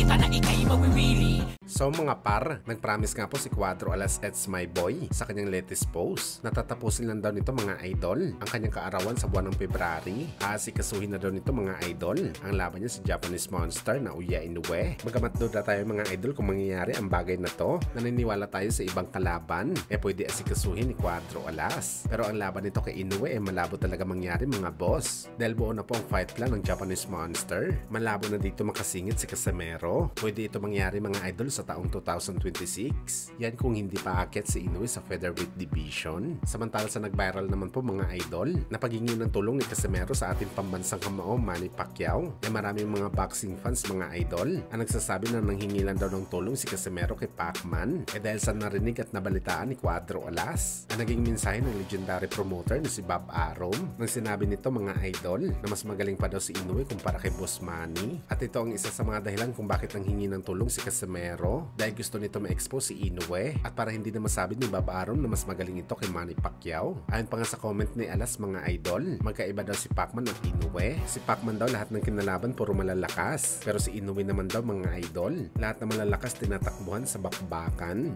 ka na ikay mawiwili. So mga par, nag-promise nga po si Cuadro Alas It's My Boy sa kanyang latest post. Natatapusin lang daw nito mga idol ang kanyang kaarawan sa buwan ng February. Aasikasuhin na daw nito mga idol ang laban niya sa Japanese Monster na Uya Inoue. Bagamat duda tayo mga idol kung mangyayari ang bagay na to, naniniwala tayo sa ibang kalaban pwede asikasuhin ni Cuadro Alas. Pero ang laban nito kay Inoue malabo talaga mangyari mga boss. Dahil buo na po ang fight plan ng Japanese Monster. Malabo na dito makasingit si Casimero. Pwede ito mangyari mga idol sa taong 2026. Yan kung hindi pa aakyat si Inoue sa featherweight division. Samantala sa nag-viral naman po mga idol, napaghingi ng tulong ni Casimero sa ating pambansang kamao Manny Pacquiao. Maraming mga boxing fans mga idol ang nagsasabi na nanghingi lang daw ng tulong si Casimero kay Pacman. Dahil sa narinig at nabalitaan ni Cuadro Alas, ang naging mensahe ng legendary promoter na si Bob Arum nang sinabi nito mga idol na mas magaling pa daw si Inoue kumpara kay Boss Manny. At ito ang isa sa mga dahilan kung bakit nanghingi ng tulong si Casimero, dahil gusto nito ma-expose si Inoue at para hindi na masabi ni Bob Arum na mas magaling ito kay Manny Pacquiao. Ayon pa nga sa comment ni Alas mga idol, magkaiba daw si Pacman at Inoue. Si Pacman daw lahat ng kinalaban puro malalakas, pero si Inoue naman daw mga idol, lahat na malalakas tinatakbuhan sa bakbakan.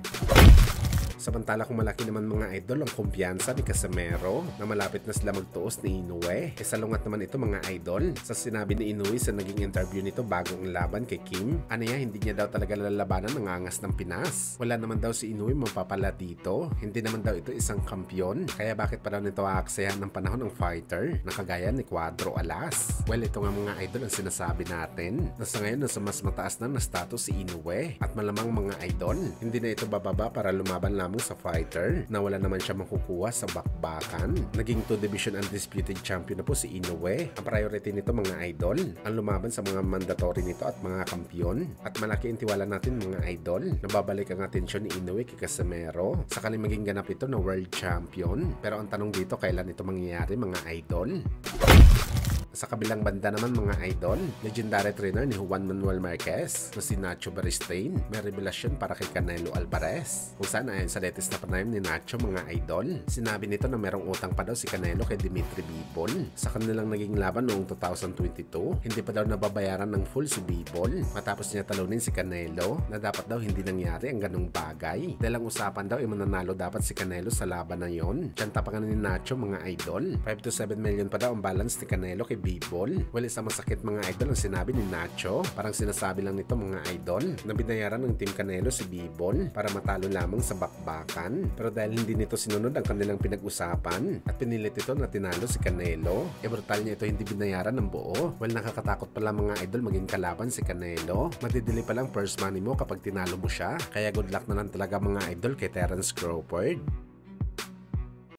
Samantala kung malaki naman mga idol ang kumpiyansa ni Casimero na malapit na sila magtuos ni Inoue, salungat naman ito mga idol sa sinabi ni Inoue sa naging interview nito bagong laban kay Kim. Hindi niya daw talaga lalabanan ng angas ng Pinas. Wala naman daw si Inoue mapapala dito. Hindi naman daw ito isang kampyon. Kaya bakit pa daw nito aaksayahan ng panahon ng fighter na kagaya ni Cuadro Alas? Well, ito nga mga idol ang sinasabi natin na sa ngayon nasa mas mataas na status si Inoue at malamang mga idol hindi na ito bababa para lumaban lamang sa fighter na wala naman siya makukuha sa bakbakan. Naging 2 division undisputed champion na po si Inoue. Ang priority nito mga idol ang lumaban sa mga mandatory nito at mga kampiyon. At malaki ang tiwala natin mga idol na babalik ang atensyon ni Inoue kay Casimero sakaling maging ganap ito na world champion. Pero ang tanong dito, kailan ito mangyayari mga idol? Sa kabilang banda naman mga idol, legendary trainer ni Juan Manuel Marquez na si Nacho Beristain may revelasyon para kay Canelo Alvarez. Kung saan ayon sa latest na panayam ni Nacho mga idol, sinabi nito na merong utang pa daw si Canelo kay Dimitri Bivol sa kanilang naging laban noong 2022. Hindi pa daw nababayaran ng full si Bivol matapos niya talunin si Canelo na dapat daw hindi nangyari ang ganung bagay. Dahil ang usapan daw ay mananalo dapat si Canelo sa laban na yon. Tiyanta pa nga ni Nacho mga idol, 5 to 7 million pa daw ang balance ni Canelo kay Bivol. Well, isa masakit mga idol ang sinabi ni Nacho. Parang sinasabi lang nito mga idol na binayaran ng Team Canelo si Bivol para matalo lamang sa bakbakan. Pero dahil hindi nito sinunod ang kanilang pinag-usapan at pinilit ito na tinalo si Canelo, brutal niya ito hindi binayaran ng buo. Well, nakakatakot pala mga idol maging kalaban si Canelo. Madidili pa lang first money mo kapag tinalo mo siya. Kaya good luck na lang talaga mga idol kay Terence Crawford.